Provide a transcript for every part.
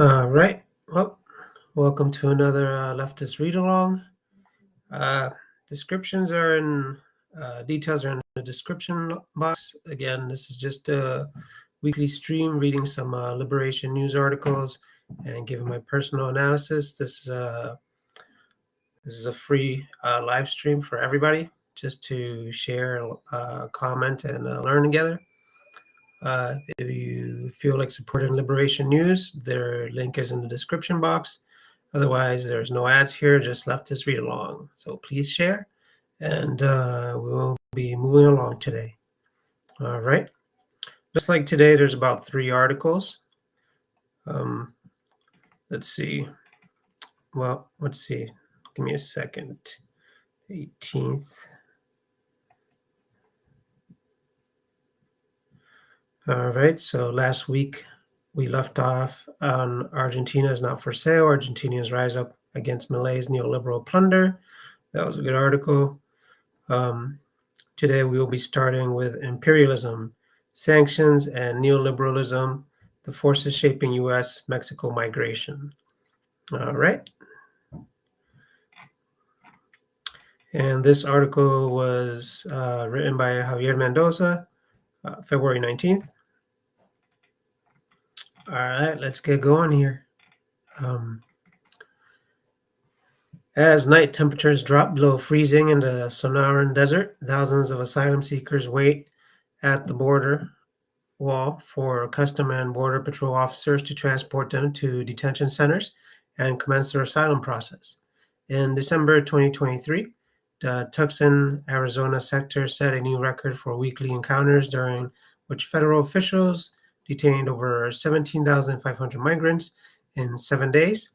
All right. Well, welcome to another Leftist Read-Along. Descriptions are in, details are in the description box. Again, this is just a weekly stream reading some liberation news articles and giving my personal analysis. This is a free live stream for everybody just to share, comment, and learn together. If you feel like supporting Liberation News, their link is in the description box. Otherwise, there's no ads here, just Leftist Read-Along. So please share, and we will be moving along today. All right. Just like today, there's about 3 articles. Let's see. Well, let's see. Give me a second. 18th. All right. So last week we left off on Argentina is not for sale. Argentinians rise up against Malay's neoliberal plunder. That was a good article. Today we will be starting with imperialism, sanctions, and neoliberalism, the forces shaping U.S.-Mexico migration. All right. And this article was written by Javier Mendoza, February 19th. All right, let's get going here. As night temperatures drop below freezing in the Sonoran Desert, thousands of asylum seekers wait at the border wall for Custom and Border Patrol officers to transport them to detention centers and commence their asylum process. In December 2023, the Tucson, Arizona sector set a new record for weekly encounters during which federal officials detained over 17,500 migrants in 7 days.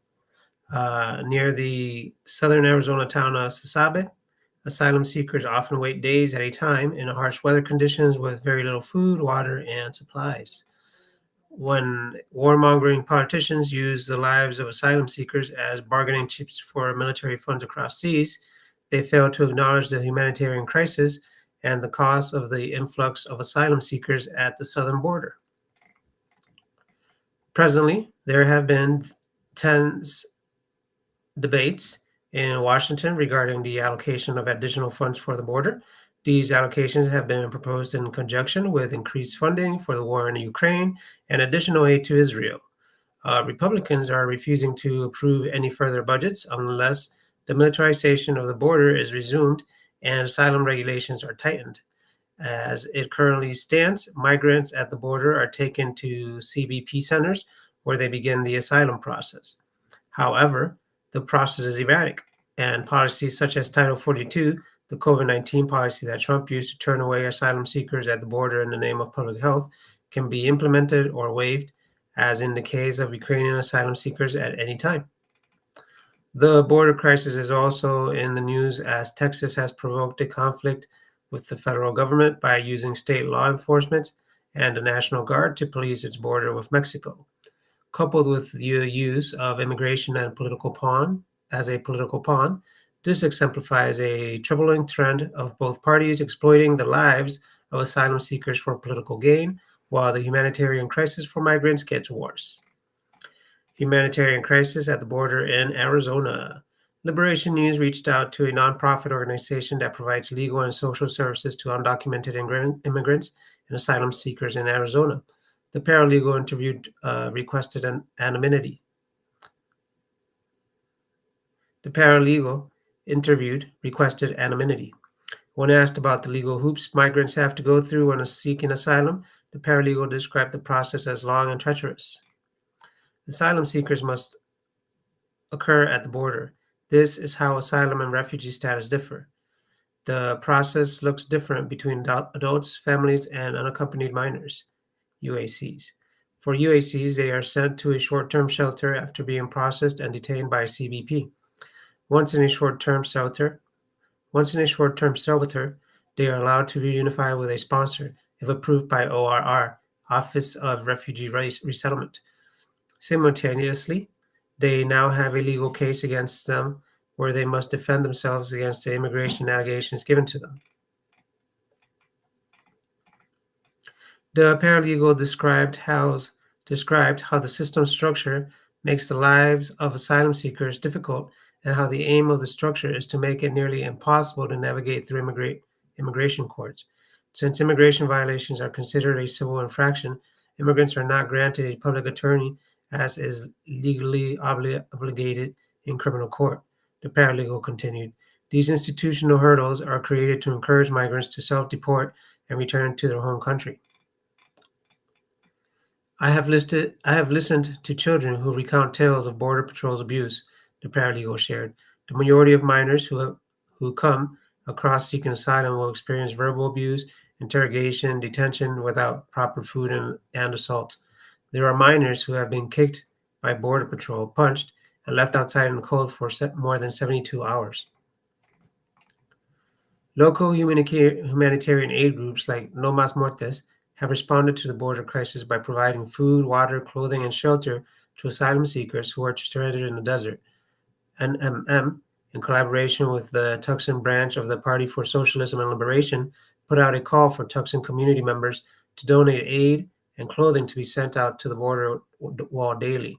Near the southern Arizona town of Sasabe, asylum seekers often wait days at a time in harsh weather conditions with very little food, water, and supplies. When warmongering politicians use the lives of asylum seekers as bargaining chips for military funds across seas, they fail to acknowledge the humanitarian crisis and the cost of the influx of asylum seekers at the southern border. Presently, there have been tense debates in Washington regarding the allocation of additional funds for the border. These allocations have been proposed in conjunction with increased funding for the war in Ukraine and additional aid to Israel. Republicans are refusing to approve any further budgets unless the militarization of the border is resumed and asylum regulations are tightened. As it currently stands, migrants at the border are taken to CBP centers where they begin the asylum process. However, the process is erratic, and policies such as Title 42, the COVID-19 policy that Trump used to turn away asylum seekers at the border in the name of public health, can be implemented or waived, as in the case of Ukrainian asylum seekers at any time. The border crisis is also in the news as Texas has provoked a conflict with the federal government by using state law enforcement and the National Guard to police its border with Mexico. Coupled with the use of immigration and political pawn as a political pawn, this exemplifies a troubling trend of both parties exploiting the lives of asylum seekers for political gain, while the humanitarian crisis for migrants gets worse. Humanitarian crisis at the border in Arizona. Liberation News reached out to a nonprofit organization that provides legal and social services to undocumented immigrants and asylum seekers in Arizona. The paralegal interviewed requested anonymity. The paralegal interviewed requested anonymity. When asked about the legal hoops migrants have to go through when seeking asylum, the paralegal described the process as long and treacherous. Asylum seekers must occur at the border. This is how asylum and refugee status differ. The process looks different between adults, families, and unaccompanied minors, UACs. For UACs, they are sent to a short-term shelter after being processed and detained by CBP. Once in a short-term shelter, they are allowed to reunify with a sponsor if approved by ORR, Office of Refugee Resettlement. Simultaneously, they now have a legal case against them where they must defend themselves against the immigration allegations given to them. The paralegal described how the system structure makes the lives of asylum seekers difficult, and how the aim of the structure is to make it nearly impossible to navigate through immigration courts. Since immigration violations are considered a civil infraction, immigrants are not granted a public attorney as is legally obligated in criminal court. The paralegal continued. These institutional hurdles are created to encourage migrants to self-deport and return to their home country. I have listened to children who recount tales of Border Patrol's abuse, the paralegal shared. The majority of minors who come across seeking asylum will experience verbal abuse, interrogation, detention without proper food, and assaults. There are minors who have been kicked by Border Patrol, punched, and left outside in the cold for more than 72 hours. Local humanitarian aid groups like No Mas Mortes have responded to the border crisis by providing food, water, clothing, and shelter to asylum seekers who are stranded in the desert. NMM, in collaboration with the Tucson branch of the Party for Socialism and Liberation, put out a call for Tucson community members to donate aid and clothing to be sent out to the border wall daily.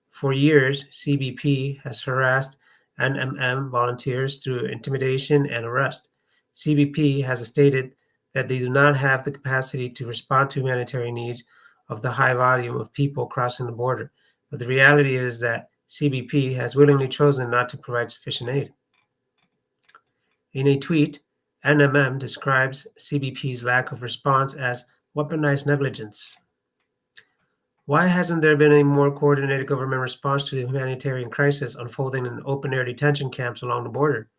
For years, CBP has harassed NMM volunteers through intimidation and arrest. CBP has stated that they do not have the capacity to respond to humanitarian needs of the high volume of people crossing the border, but the reality is that CBP has willingly chosen not to provide sufficient aid. In a tweet, NMM describes CBP's lack of response as weaponized negligence. Why hasn't there been a more coordinated government response to the humanitarian crisis unfolding in open-air detention camps along the border?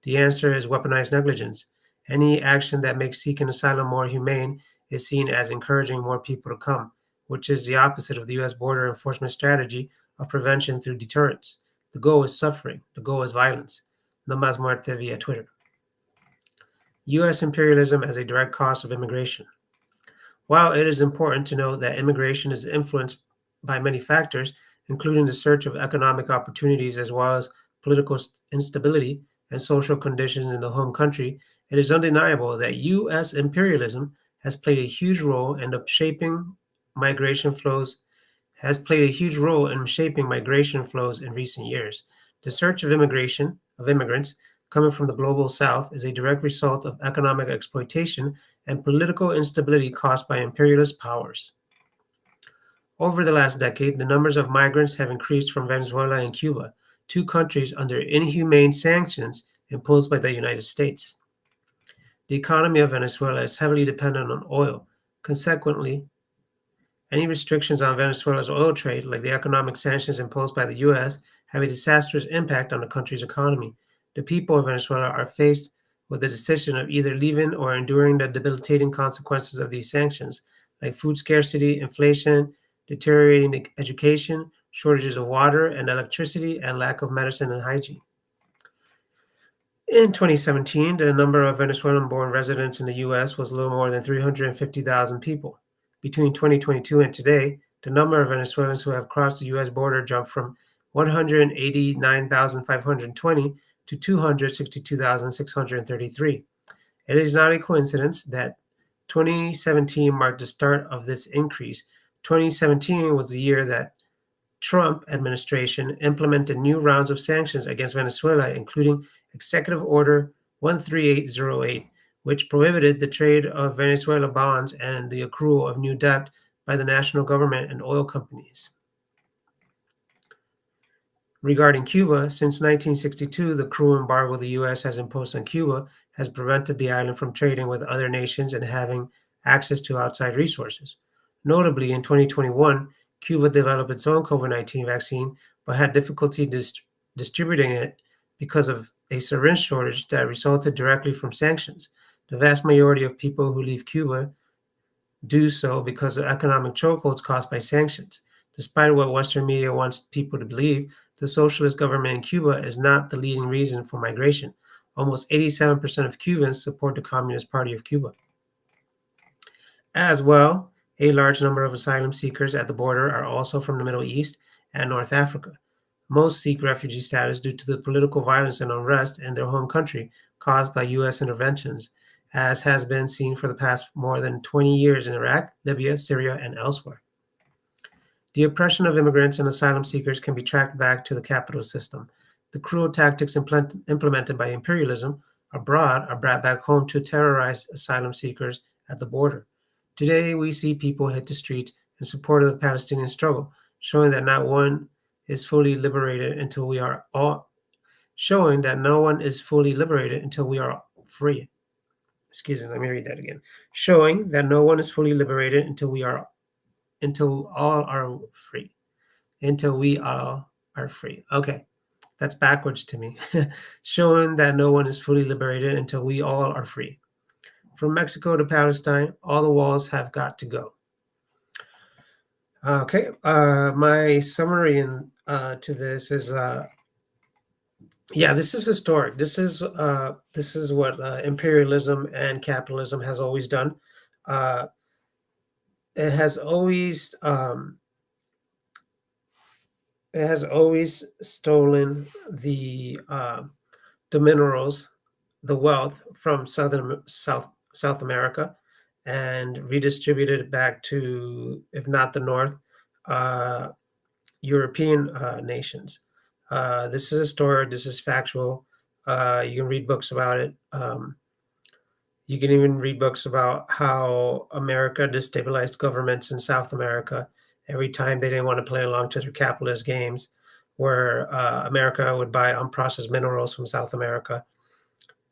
The answer is weaponized negligence. Any action that makes seeking asylum more humane is seen as encouraging more people to come, which is the opposite of the U.S. border enforcement strategy of prevention through deterrence. The goal is suffering. The goal is violence. No más muerte via Twitter. U.S. imperialism as a direct cause of immigration. While it is important to note that immigration is influenced by many factors, including the search of economic opportunities as well as political instability and social conditions in the home country, it is undeniable that U.S. imperialism has played a huge role in shaping migration flows in recent years. The surge of immigrants coming from the global south is a direct result of economic exploitation and political instability caused by imperialist powers. Over the last decade, the numbers of migrants have increased from Venezuela and Cuba, two countries under inhumane sanctions imposed by the United States. The economy of Venezuela is heavily dependent on oil. Consequently, any restrictions on Venezuela's oil trade, like the economic sanctions imposed by the U.S., have a disastrous impact on the country's economy. The people of Venezuela are faced with the decision of either leaving or enduring the debilitating consequences of these sanctions, like food scarcity, inflation, deteriorating education, shortages of water and electricity, and lack of medicine and hygiene. In 2017, the number of Venezuelan-born residents in the U.S. was a little more than 350,000 people. Between 2022 and today, the number of Venezuelans who have crossed the U.S. border jumped from 189,520 to 262,633. It is not a coincidence that 2017 marked the start of this increase. 2017 was the year that Trump administration implemented new rounds of sanctions against Venezuela, including Executive Order 13808, which prohibited the trade of Venezuela bonds and the accrual of new debt by the national government and oil companies. Regarding Cuba, since 1962, the cruel embargo the U.S. has imposed on Cuba has prevented the island from trading with other nations and having access to outside resources. Notably, in 2021, Cuba developed its own COVID-19 vaccine, but had difficulty distributing it because of a syringe shortage that resulted directly from sanctions. The vast majority of people who leave Cuba do so because of economic chokeholds caused by sanctions. Despite what Western media wants people to believe, the socialist government in Cuba is not the leading reason for migration. Almost 87% of Cubans support the Communist Party of Cuba. As well, a large number of asylum seekers at the border are also from the Middle East and North Africa. Most seek refugee status due to the political violence and unrest in their home country caused by U.S. interventions, as has been seen for the past more than 20 years in Iraq, Libya, Syria, and elsewhere. The oppression of immigrants and asylum seekers can be tracked back to the capitalist system. The cruel tactics implemented by imperialism abroad are brought back home to terrorize asylum seekers at the border. Today, we see people hit the streets in support of the Palestinian struggle, showing that not one is fully liberated until we are all showing that no one is fully liberated until we are free. Excuse me, let me read that again. Showing that no one is fully liberated until all are free. Until we all are free. Okay, that's backwards to me. Showing that no one is fully liberated until we all are free. From Mexico to Palestine, all the walls have got to go. Okay, my summary to this is yeah, this is historic. This is what imperialism and capitalism has always done. Uh, it has always stolen the minerals, the wealth from South America, and redistributed it back to, if not the North, uh, European nations. This is historic. This is factual. You can read books about it. You can even read books about how America destabilized governments in South America every time they didn't want to play along to their capitalist games, where America would buy unprocessed minerals from South America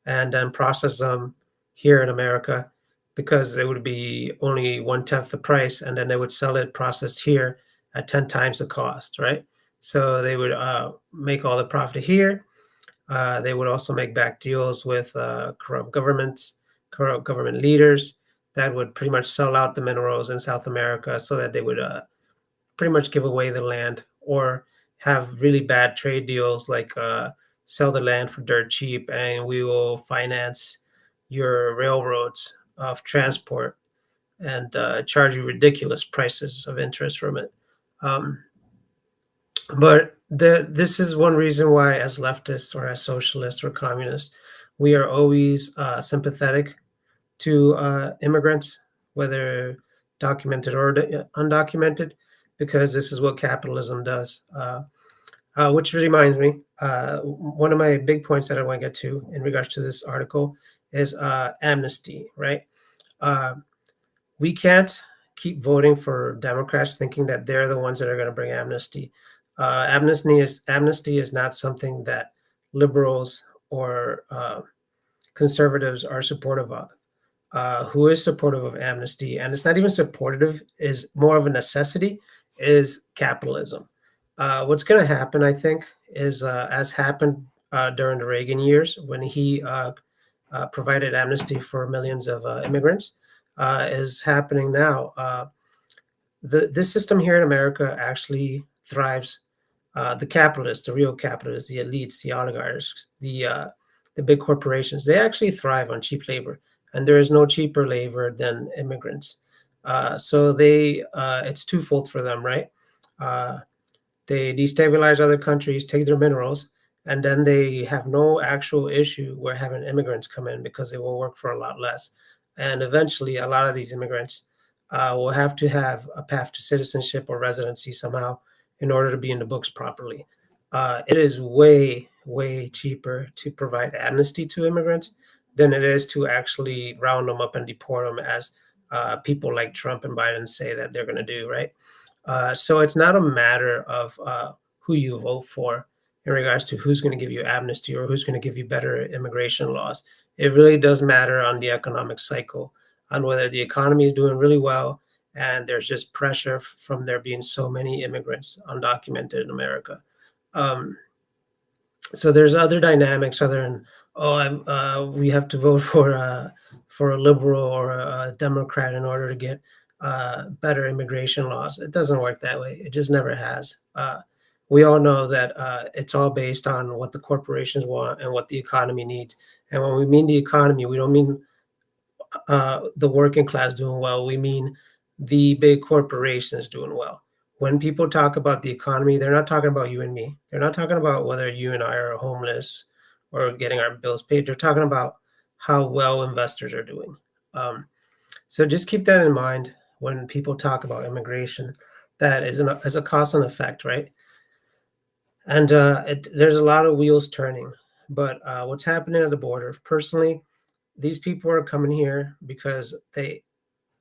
and then process them here in America because it would be only 1/10 the price, and then they would sell it processed here at 10 times the cost, right? So they would make all the profit here. They would also make back deals with corrupt governments, corrupt government leaders that would pretty much sell out the minerals in South America so that they would pretty much give away the land or have really bad trade deals like sell the land for dirt cheap and we will finance your railroads of transport and charge you ridiculous prices of interest from it. Um, but this is one reason why, as leftists or as socialists or communists, we are always sympathetic to immigrants, whether documented or undocumented, because this is what capitalism does. Which reminds me, one of my big points that I want to get to in regards to this article is amnesty, right? We can't keep voting for Democrats thinking that they're the ones that are going to bring amnesty. Amnesty is not something that liberals or conservatives are supportive of. Who is supportive of amnesty, and it's not even supportive, is more of a necessity, is capitalism. What's going to happen, I think, is as happened during the Reagan years when he provided amnesty for millions of immigrants, is happening now. This system here in America actually thrives. The capitalists, the real capitalists, the elites, the oligarchs, the big corporations, they actually thrive on cheap labor, and there is no cheaper labor than immigrants. So it's twofold for them, right? They destabilize other countries, take their minerals, and then they have no actual issue where having immigrants come in because they will work for a lot less. And eventually, a lot of these immigrants will have to have a path to citizenship or residency somehow in order to be in the books properly. It is way, way cheaper to provide amnesty to immigrants than it is to actually round them up and deport them, as people like Trump and Biden say that they're going to do, right? So it's not a matter of who you vote for in regards to who's going to give you amnesty or who's going to give you better immigration laws. It really does matter on the economic cycle, on whether the economy is doing really well and there's just pressure from there being so many immigrants undocumented in America. Um, so there's other dynamics other than, we have to vote for a liberal or a Democrat in order to get better immigration laws. It doesn't work that way. It just never has. We all know that it's all based on what the corporations want and what the economy needs. And when we mean the economy, we don't mean the working class doing well. We mean the big corporations doing well. When people talk about the economy, they're not talking about you and me. They're not talking about whether you and I are homeless or getting our bills paid. They're talking about how well investors are doing. So just keep that in mind when people talk about immigration. that is as a cause and effect, right? And there's a lot of wheels turning. But what's happening at the border? Personally, these people are coming here because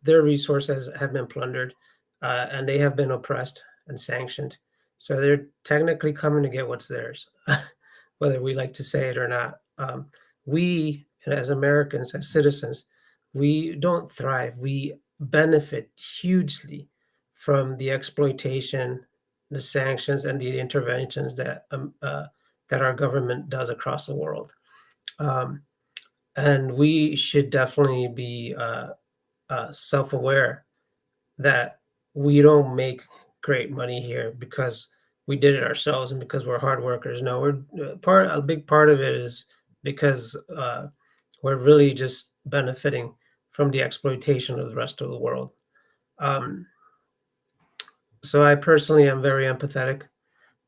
their resources have been plundered, and they have been oppressed and sanctioned. So they're technically coming to get what's theirs, whether we like to say it or not. We, as Americans, as citizens, we don't thrive. We benefit hugely from the exploitation, the sanctions, and the interventions that our government does across the world. Um, and we should definitely be self-aware that we don't make great money here because we did it ourselves and because we're hard workers. No, we're a big part of it is because we're really just benefiting from the exploitation of the rest of the world. Um, so I personally am very empathetic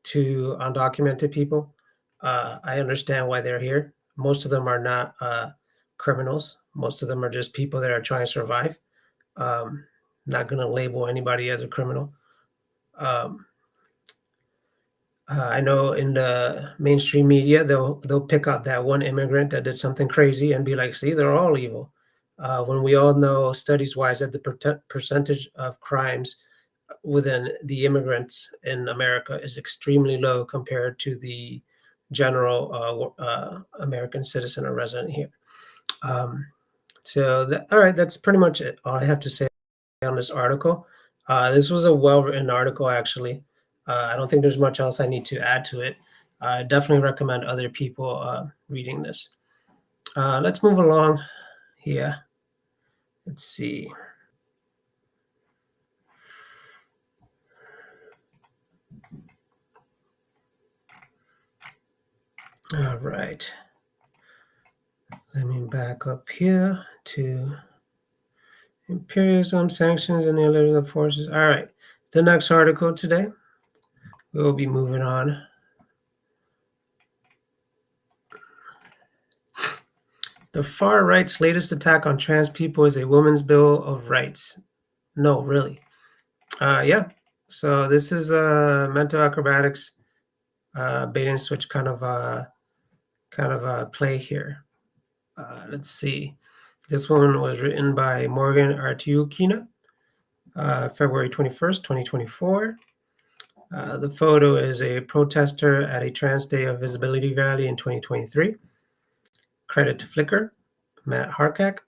to undocumented people. I understand why they're here. Most of them are not criminals. Most of them are just people that are trying to survive. Um, not going to label anybody as a criminal. Um, I know in the mainstream media they'll pick out that one immigrant that did something crazy and be like, "See, they're all evil," when we all know studies wise that the percentage of crimes within the immigrants in America is extremely low compared to the general American citizen or resident here. Um, all right, that's pretty much it. All I have to say on this article. This was a well-written article, actually. I don't think there's much else I need to add to it. I definitely recommend other people reading this. Let's move along here. Let's see. All right. Let me back up here to imperialism, sanctions, and the illegal forces. All right. The next article today, we'll be moving on. The far right's latest attack on trans people is a women's bill of rights. No, really. Yeah. So this is mental acrobatics, bait and switch kind of play here. Let's see. This one was written by Morgan Artiukina, February 21st, 2024. The photo is a protester at a Trans Day of Visibility rally in 2023. Credit to Flickr, Matt Harkak.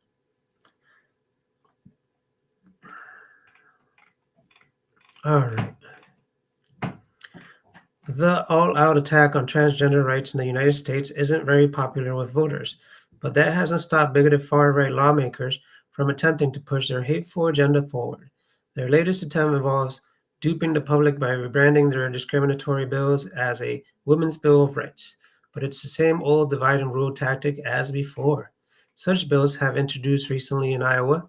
All right. The all-out attack on transgender rights in the United States isn't very popular with voters, but that hasn't stopped bigoted far-right lawmakers from attempting to push their hateful agenda forward. Their latest attempt involves duping the public by rebranding their discriminatory bills as a Women's Bill of Rights, but it's the same old divide and rule tactic as before. Such bills have introduced recently in Iowa,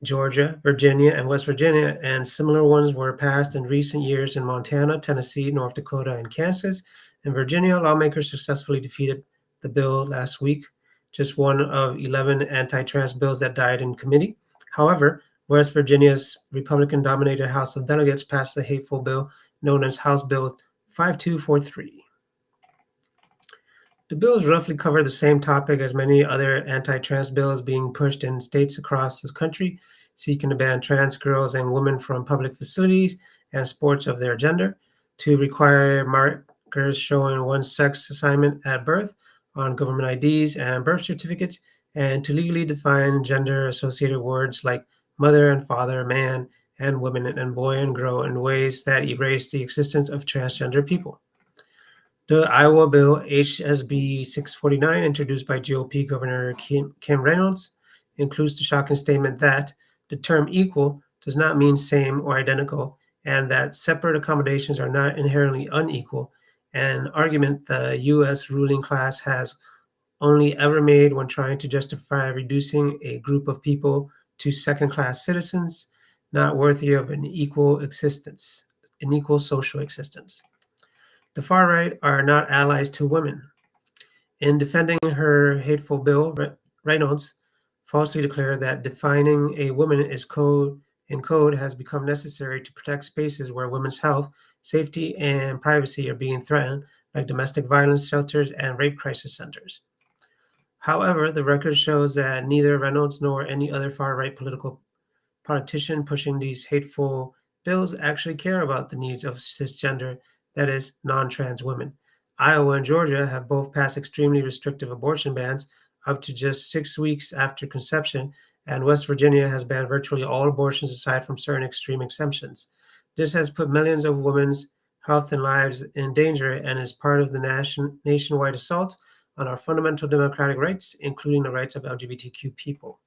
Georgia, Virginia, and West Virginia, and similar ones were passed in recent years in Montana, Tennessee, North Dakota, and Kansas. In Virginia, lawmakers successfully defeated the bill last week, just one of 11 anti-trans bills that died in committee. However, West Virginia's Republican-dominated House of Delegates passed a hateful bill known as House Bill 5243. The bills roughly cover the same topic as many other anti-trans bills being pushed in states across the country, seeking to ban trans girls and women from public facilities and sports of their gender, to require markers showing one's sex assignment at birth on government IDs and birth certificates, and to legally define gender-associated words like mother and father, man and woman, and boy and girl in ways that erase the existence of transgender people. The Iowa bill HSB 649, introduced by GOP Governor Kim Reynolds, includes the shocking statement that the term equal does not mean same or identical, and that separate accommodations are not inherently unequal, an argument the U.S. ruling class has only ever made when trying to justify reducing a group of people to second-class citizens, not worthy of an equal existence, an equal social existence. The far right are not allies to women. In defending her hateful bill, Reynolds falsely declared that defining a woman is code in code has become necessary to protect spaces where women's health, safety, and privacy are being threatened, like domestic violence shelters and rape crisis centers. However, the record shows that neither Reynolds nor any other far-right politician pushing these hateful bills actually care about the needs of cisgender, that is, non-trans women. Iowa and Georgia have both passed extremely restrictive abortion bans up to just 6 weeks after conception, and West Virginia has banned virtually all abortions aside from certain extreme exemptions. This has put millions of women's health and lives in danger and is part of the nationwide assault on our fundamental democratic rights, including the rights of LGBTQ people.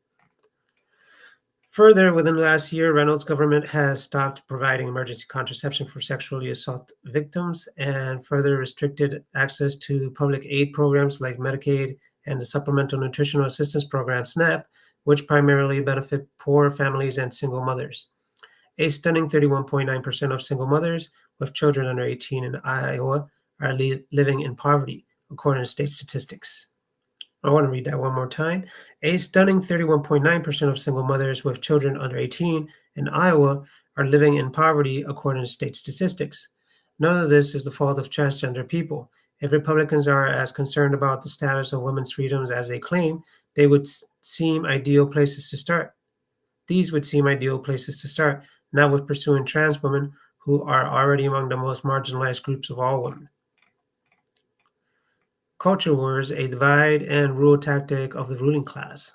Further, within the last year, Reynolds' government has stopped providing emergency contraception for sexually assault victims and further restricted access to public aid programs like Medicaid and the Supplemental Nutritional Assistance Program, SNAP, which primarily benefit poor families and single mothers. A stunning 31.9% of single mothers with children under 18 in Iowa are living in poverty, according to state statistics. I want to read that one more time. A stunning 31.9% of single mothers with children under 18 in Iowa are living in poverty, according to state statistics. None of this is the fault of transgender people. If Republicans are as concerned about the status of women's freedoms as they claim, they would seem ideal places to start. These would seem ideal places to start, not with pursuing trans women who are already among the most marginalized groups of all women. Culture wars, a divide and rule tactic of the ruling class.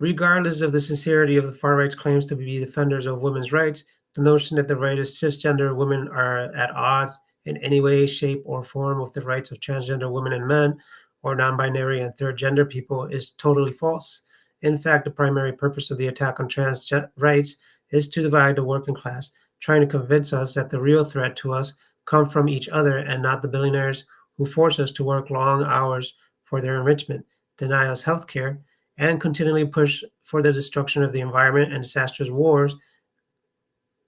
Regardless of the sincerity of the far right's claims to be defenders of women's rights, the notion that the right of cisgender women are at odds in any way, shape, or form with the rights of transgender women and men, or non-binary and third gender people is totally false. In fact, the primary purpose of the attack on trans rights is to divide the working class, trying to convince us that the real threat to us come from each other and not the billionaires who force us to work long hours for their enrichment, deny us health care, and continually push for the destruction of the environment and disastrous wars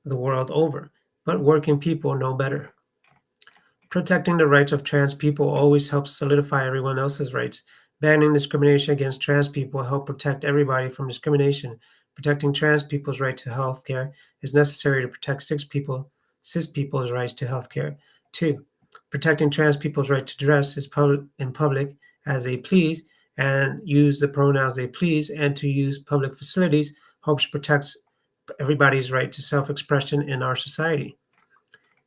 the world over. But working people know better. Protecting the rights of trans people always helps solidify everyone else's rights. Banning discrimination against trans people helps protect everybody from discrimination. Protecting trans people's right to health care is necessary to protect cis people's rights to health care. 2. Protecting trans people's right to dress in public as they please and use the pronouns they please and to use public facilities helps protect everybody's right to self-expression in our society.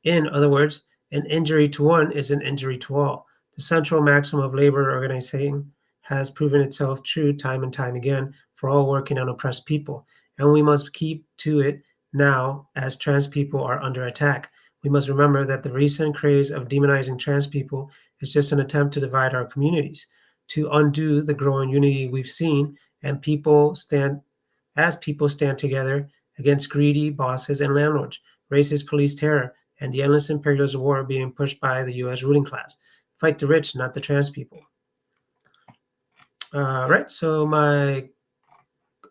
In other words, an injury to one is an injury to all. The central maxim of labor organizing has proven itself true time and time again for all working on oppressed people, and we must keep to it now as trans people are under attack. We must remember that the recent craze of demonizing trans people is just an attempt to divide our communities, to undo the growing unity we've seen, and people stand together against greedy bosses and landlords, racist police terror, and the endless imperialist war being pushed by the U.S. ruling class. Fight the rich, not the trans people. Right, so my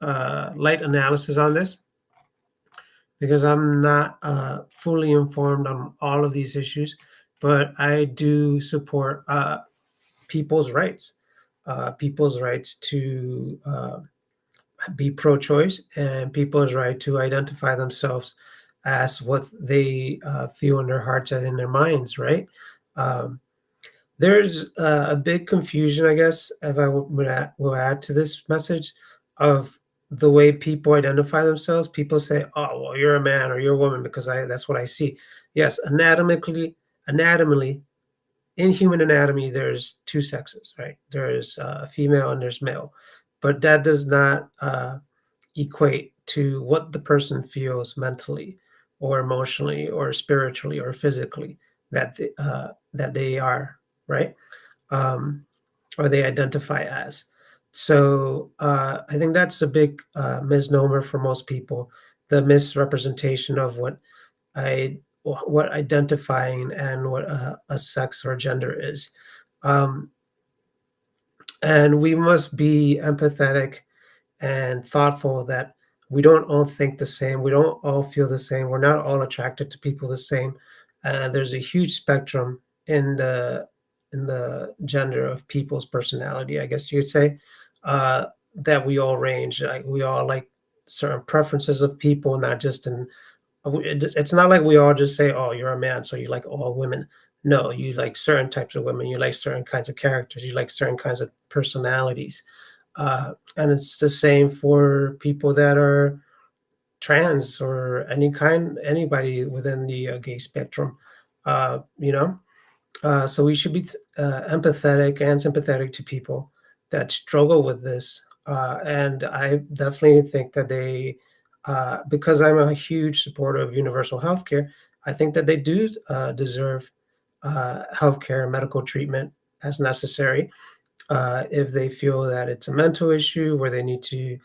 light analysis on this, because I'm not fully informed on all of these issues, but I do support people's rights to be pro-choice and people's right to identify themselves as what they feel in their hearts and in their minds, right? There's a big confusion, I guess, if I will add to this message of the way people identify themselves. People say, "Oh, well, you're a man or you're a woman because that's what I see." Yes, anatomically, in human anatomy, there's two sexes, right? There's female and there's male, but that does not equate to what the person feels mentally or emotionally or spiritually or physically that they are, right? Or they identify as. So I think that's a big misnomer for most people, the misrepresentation of what identifying and what a sex or gender is. And we must be empathetic and thoughtful that we don't all think the same. We don't all feel the same. We're not all attracted to people the same. There's a huge spectrum in the gender of people's personality, I guess you could say, that we all range. Like we all like certain preferences of people, not just in. It's not like we all just say, "Oh, you're a man, so you like all women." No, you like certain types of women. You like certain kinds of characters. You like certain kinds of personalities. And it's the same for people that are trans or anybody within the gay spectrum. You know, so we should be empathetic and sympathetic to people that struggle with this. And I definitely think that because I'm a huge supporter of universal healthcare, I think that they do deserve healthcare and medical treatment as necessary. If they feel that it's a mental issue where they need to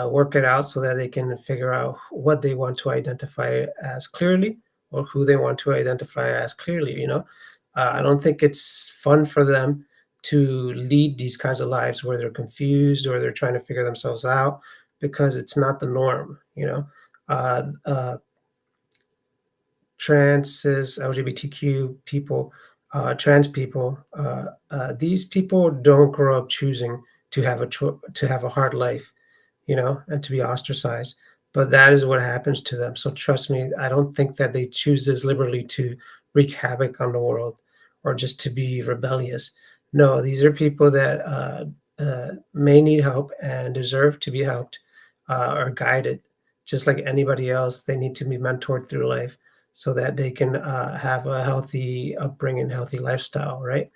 work it out so that they can figure out what they want to identify as clearly or who they want to identify as clearly. I don't think it's fun for them to lead these kinds of lives where they're confused or they're trying to figure themselves out because it's not the norm. uh, uh, Trans, cis, LGBTQ people, trans people, these people don't grow up choosing to have a hard life, and to be ostracized. But that is what happens to them. So trust me, I don't think that they choose this liberally to wreak havoc on the world or just to be rebellious. No, these are people that may need help and deserve to be helped or guided. Just like anybody else, they need to be mentored through life so that they can have a healthy upbringing, healthy lifestyle, right?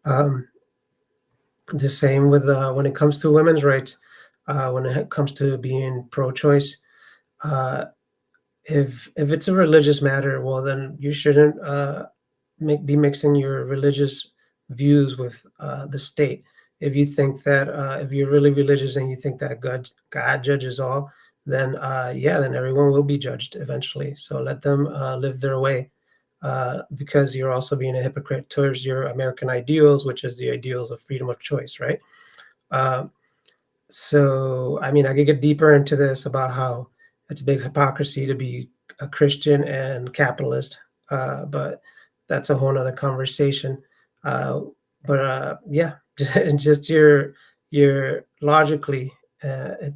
Um, the same with when it comes to women's rights, when it comes to being pro-choice. Uh, if it's a religious matter, well, then you shouldn't be mixing your religious views with the state. If you think that if you're really religious and you think that God judges all, then yeah, then everyone will be judged eventually. So let them live their way, because you're also being a hypocrite towards your American ideals, which is the ideals of freedom of choice, right? Uh, so, I mean, I could get deeper into this about how it's a big hypocrisy to be a Christian and capitalist, but that's a whole nother conversation. Uh, but yeah, just your logically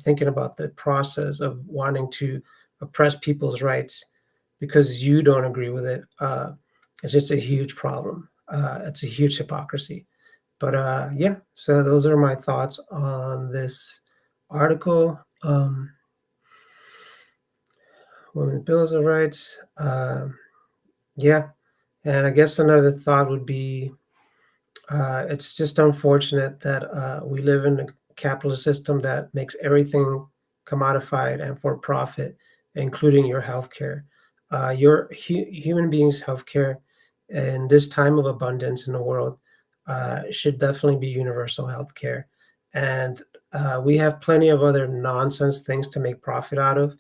thinking about the process of wanting to oppress people's rights because you don't agree with it. It's just a huge problem. It's a huge hypocrisy. But yeah, so those are my thoughts on this article. Women's Bills of Rights. Yeah, and I guess another thought would be it's just unfortunate that we live in a capitalist system that makes everything commodified and for profit, including your healthcare. Your human beings' healthcare in this time of abundance in the world should definitely be universal healthcare. And we have plenty of other nonsense things to make profit out of,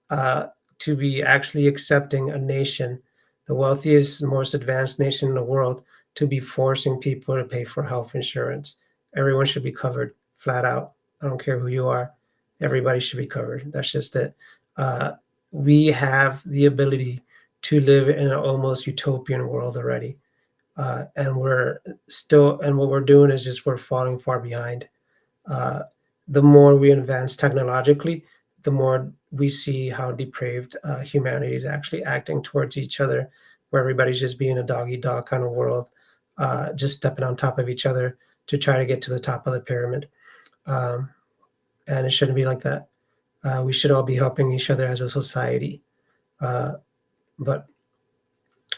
uh, to be actually accepting a nation, the wealthiest, most advanced nation in the world, to be forcing people to pay for health insurance. Everyone should be covered, flat out. I don't care who you are. Everybody should be covered. That's just it. Uh, we have the ability to live in an almost utopian world already. And what we're doing is just we're falling far behind. uh, the more we advance technologically, the more we see how depraved humanity is actually acting towards each other, where everybody's just being a dog eat dog kind of world, just stepping on top of each other to try to get to the top of the pyramid. Um, and it shouldn't be like that. We should all be helping each other as a society. Uh, but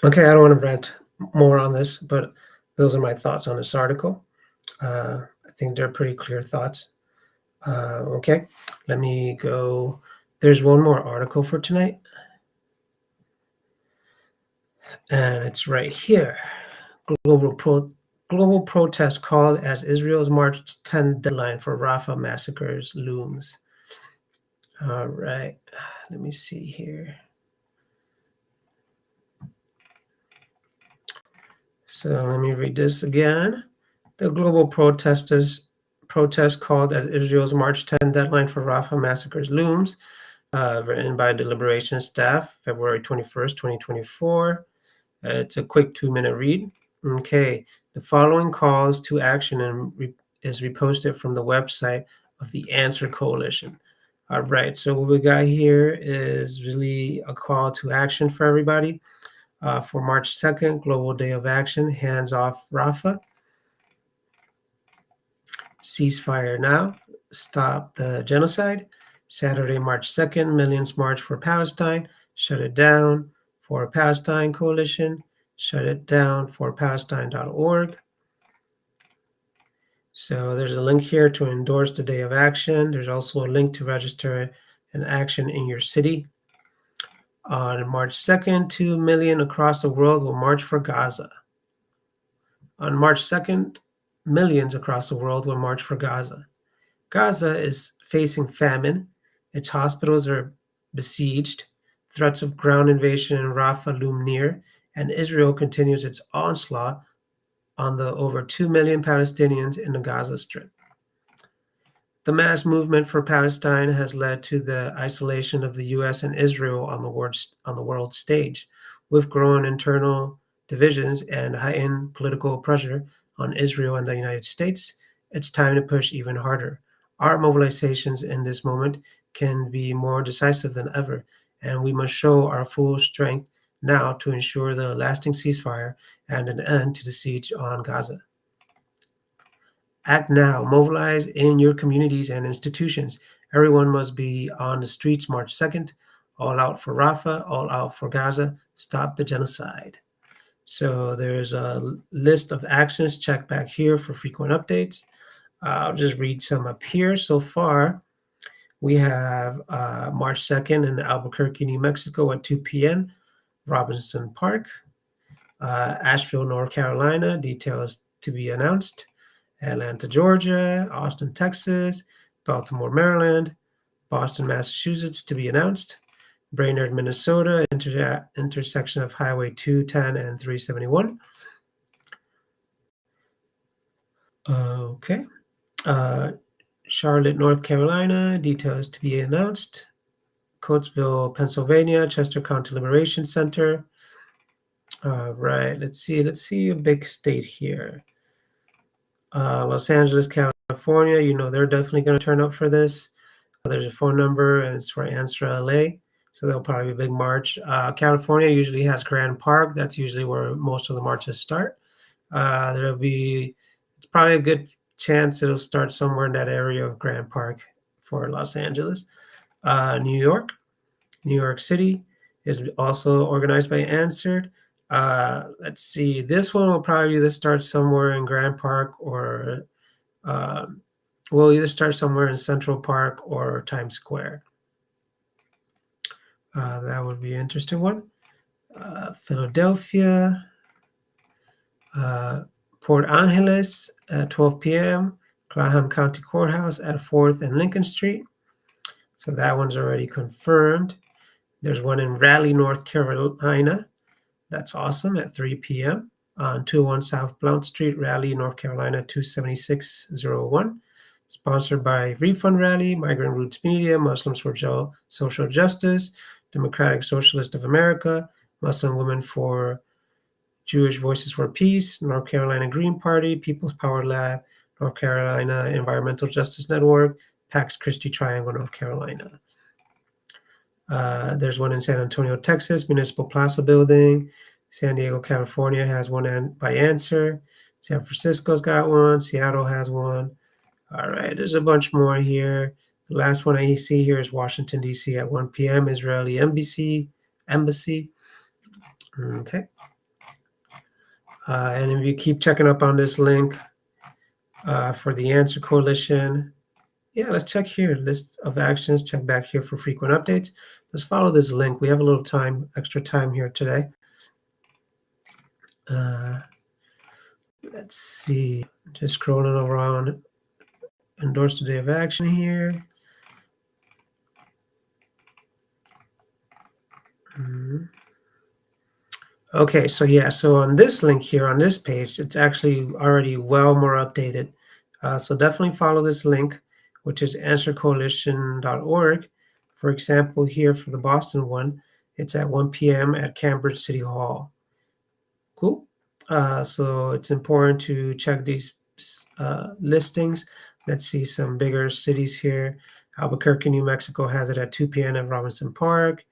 okay, I don't want to rant more on this, but those are my thoughts on this article. I think they're pretty clear thoughts. Okay, let me go. There's one more article for tonight, and it's right here. Global pro global protest called as Israel's March 10 deadline for Rafah massacres looms. All right, let me see here. So let me read this again. The global protest called as Israel's March 10 deadline for Rafah massacres looms. Written by the Liberation Staff, February 21st, 2024. It's a quick 2-minute read. Okay, the following calls to action is reposted from the website of the Answer Coalition. All right, so what we got here is really a call to action for everybody. For March 2nd, Global Day of Action, hands off Rafah. Ceasefire now, stop the genocide. Saturday, March 2nd, millions march for Palestine, shut it down. For Palestine Coalition, shut it down for Palestine.org. So there's a link here to endorse the Day of Action. There's also a link to register an action in your city. On March 2nd, 2 million across the world will march for Gaza. On March 2nd, millions across the world will march for Gaza. Gaza is facing famine. Its hospitals are besieged. Threats of ground invasion in Rafah loom near, and Israel continues its onslaught on the over 2 million Palestinians in the Gaza Strip. The mass movement for Palestine has led to the isolation of the US and Israel on the world stage, with growing internal divisions and heightened political pressure on Israel and the United States. It's time to push even harder. Our mobilizations in this moment can be more decisive than ever, and we must show our full strength now to ensure the lasting ceasefire and an end to the siege on Gaza. Act now. Mobilize in your communities and institutions. Everyone must be on the streets March 2nd. All out for Rafah, all out for Gaza. Stop the genocide. So there's a list of actions. Check back here for frequent updates. I'll just read some up here. So far, we have March 2nd in Albuquerque, New Mexico at 2 p.m. Robinson Park. Asheville, North Carolina. Details to be announced. Atlanta, Georgia, Austin, Texas, Baltimore, Maryland, Boston, Massachusetts to be announced, Brainerd, Minnesota, intersection of Highway 210 and 371. Okay. Charlotte, North Carolina, details to be announced. Coatesville, Pennsylvania, Chester County Liberation Center. Right, let's see a big state here. Los Angeles, California, they're definitely going to turn up for this. There's a phone number, and it's for Answer LA, so there'll probably be a big march. California usually has Grand Park. That's usually where most of the marches start. It's probably a good chance it'll start somewhere in that area of Grand Park for Los Angeles. New York City is also organized by Answered. Let's see, this one will probably either start somewhere in Grand Park or we'll either start somewhere in Central Park or Times Square. That would be an interesting one. Philadelphia, Port Angeles at 12 p.m., Claham County Courthouse at 4th and Lincoln Street. So that one's already confirmed. There's one in Raleigh, North Carolina. That's awesome, at 3 p.m. on 201 South Blount Street, Raleigh, North Carolina, 27601. Sponsored by Refund Rally, Migrant Roots Media, Muslims for Social Justice, Democratic Socialist of America, Muslim Women for Jewish Voices for Peace, North Carolina Green Party, People's Power Lab, North Carolina Environmental Justice Network, Pax Christi Triangle, North Carolina. There's one in San Antonio, Texas, Municipal Plaza Building. San Diego, California has one by Answer. San Francisco's got one. Seattle has one. All right, there's a bunch more here. The last one I see here is Washington, D.C. at 1 p.m. Israeli Embassy. Okay. And if you keep checking up on this link for the Answer Coalition, yeah, let's check here. List of actions. Check back here for frequent updates. Let's follow this link. We have a little extra time here today. Let's see. Just scrolling around. Endorse the Day of Action here. Okay, so on this link here, on this page, it's actually already well more updated. So definitely follow this link, which is answercoalition.org. For example, here for the Boston one, it's at 1 p.m. at Cambridge City Hall. Cool. So it's important to check these listings. Let's see some bigger cities here. Albuquerque, New Mexico has it at 2 p.m. at Robinson Park.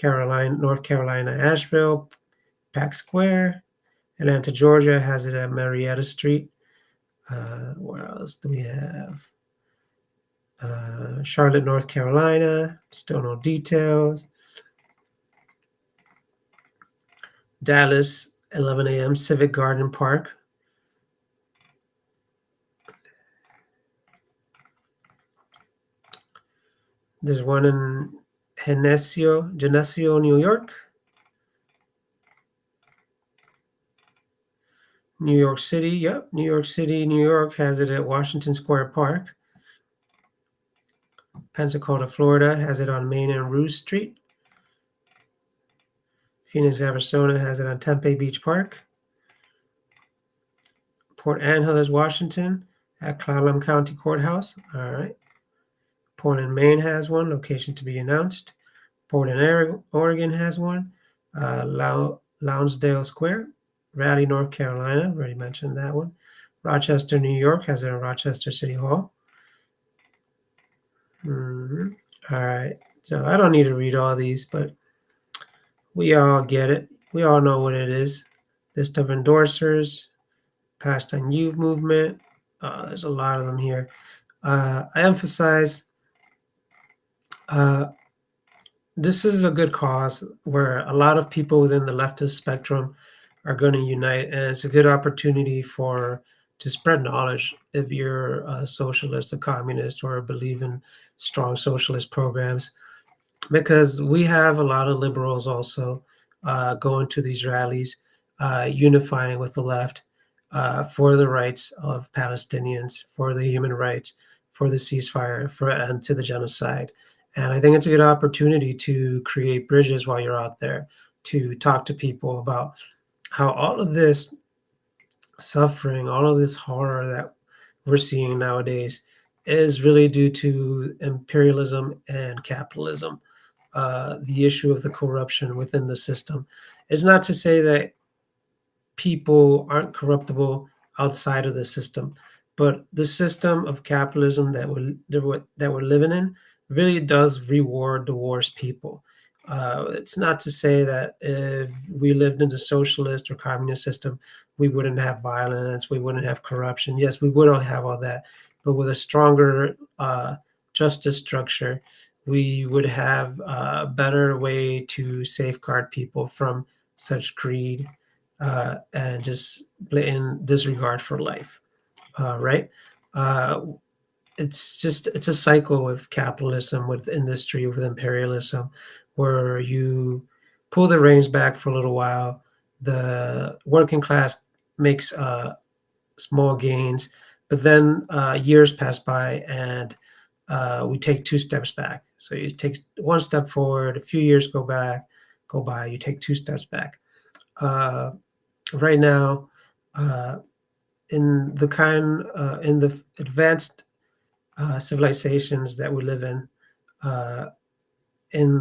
North Carolina, Asheville, Pack Square. Atlanta, Georgia has it at Marietta Street. Where else do we have? Charlotte, North Carolina, still no details. Dallas, 11 a.m., Civic Garden Park. There's one in Geneseo, New York. New York City, yep, New York City, New York has it at Washington Square Park. Pensacola, Florida has it on Main and Ruse Street. Phoenix, Arizona has it on Tempe Beach Park. Port Angeles, Washington at Clallam County Courthouse. All right. Portland, Maine has one, location to be announced. Portland, Oregon has one. Lonsdale Square. Raleigh, North Carolina, already mentioned that one. Rochester, New York has it in Rochester City Hall. All right. So I don't need to read all these, but we all get it. We all know what it is. List of endorsers, Pastime Youth Movement. There's a lot of them here. I emphasize this is a good cause where a lot of people within the leftist spectrum are going to unite, and it's a good opportunity to spread knowledge if you're a socialist, a communist, or believe in strong socialist programs, because we have a lot of liberals also going to these rallies, unifying with the left for the rights of Palestinians, for the human rights, for the ceasefire, and to the genocide. And I think it's a good opportunity to create bridges while you're out there, to talk to people about how all of this suffering, all of this horror that we're seeing nowadays is really due to imperialism and capitalism. The issue of the corruption within the system. It's not to say that people aren't corruptible outside of the system, but the system of capitalism that we're living in really does reward the worst people. It's not to say that if we lived in a socialist or communist system, we wouldn't have violence, we wouldn't have corruption. Yes, we would have all that, but with a stronger justice structure, we would have a better way to safeguard people from such greed and just blatant disregard for life, right? Uh, it's a cycle with capitalism, with industry, with imperialism, where you pull the reins back for a little while. The working class makes small gains, but then years pass by and we take two steps back. So you take one step forward, a few years go by, you take two steps back. Right now, in the advanced civilizations that we live in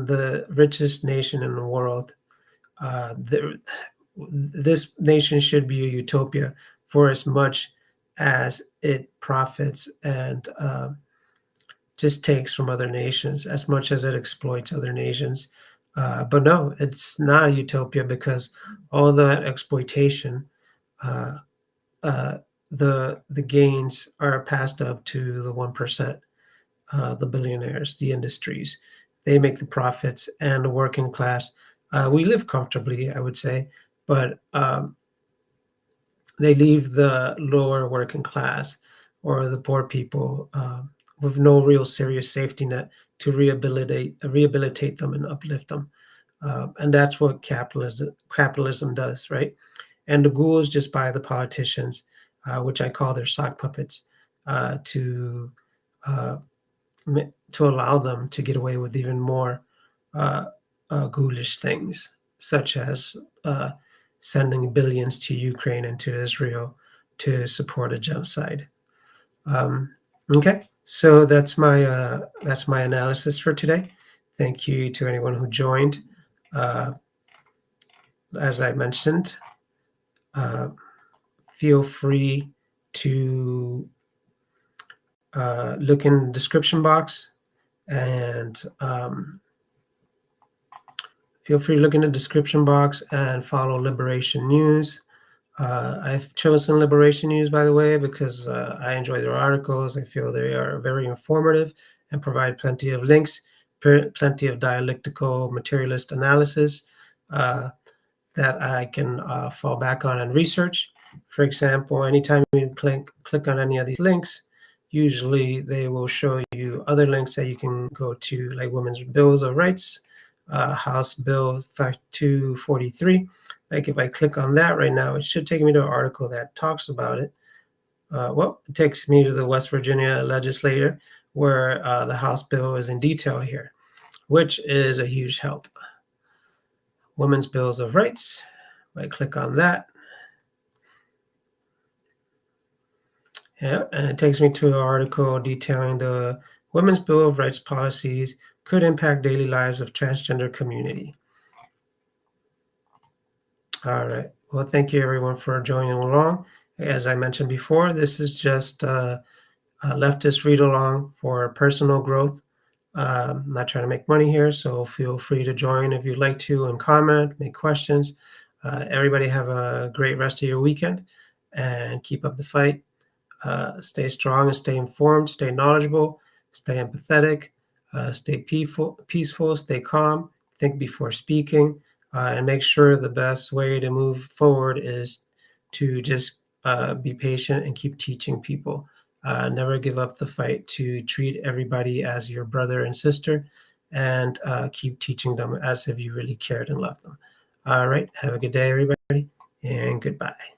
the richest nation in the world, this nation should be a utopia for as much as it profits and just takes from other nations, as much as it exploits other nations. But no, it's not a utopia because all that exploitation, uh, uh, the gains are passed up to the 1%, the billionaires, the industries. They make the profits, and the working class. We live comfortably, I would say, but they leave the lower working class or the poor people with no real serious safety net to rehabilitate them and uplift them. And that's what capitalism does, right? And the ghouls just buy the politicians, which I call their sock puppets, to uh, to allow them to get away with even more uh, ghoulish things, such as sending billions to Ukraine and to Israel to support a genocide. Okay, so that's my analysis for today. Thank you to anyone who joined. Uh, as I mentioned, uh, feel free to look in the description box And feel free to look in the description box and follow Liberation News. I've chosen Liberation News, by the way, because I enjoy their articles. I feel they are very informative and provide plenty of links, plenty of dialectical materialist analysis that I can fall back on and research. For example, anytime you click on any of these links, usually they will show you other links that you can go to, like Women's Bills of Rights, House Bill 5243. Like if I click on that right now, it should take me to an article that talks about it. Well, it takes me to the West Virginia legislature where the House bill is in detail here, which is a huge help. Women's Bills of Rights. If I click on that, yeah, and it takes me to an article detailing the Women's Bill of Rights policies could impact daily lives of transgender community. All right. Well, thank you everyone for joining along. As I mentioned before, this is just a leftist read-along for personal growth. I'm not trying to make money here, so feel free to join if you'd like to and comment, make questions. Everybody have a great rest of your weekend and keep up the fight. Stay strong and stay informed, stay knowledgeable, stay empathetic, stay peaceful, stay calm, think before speaking, and make sure the best way to move forward is to just be patient and keep teaching people. Never give up the fight to treat everybody as your brother and sister, and keep teaching them as if you really cared and loved them. All right, have a good day, everybody, and goodbye.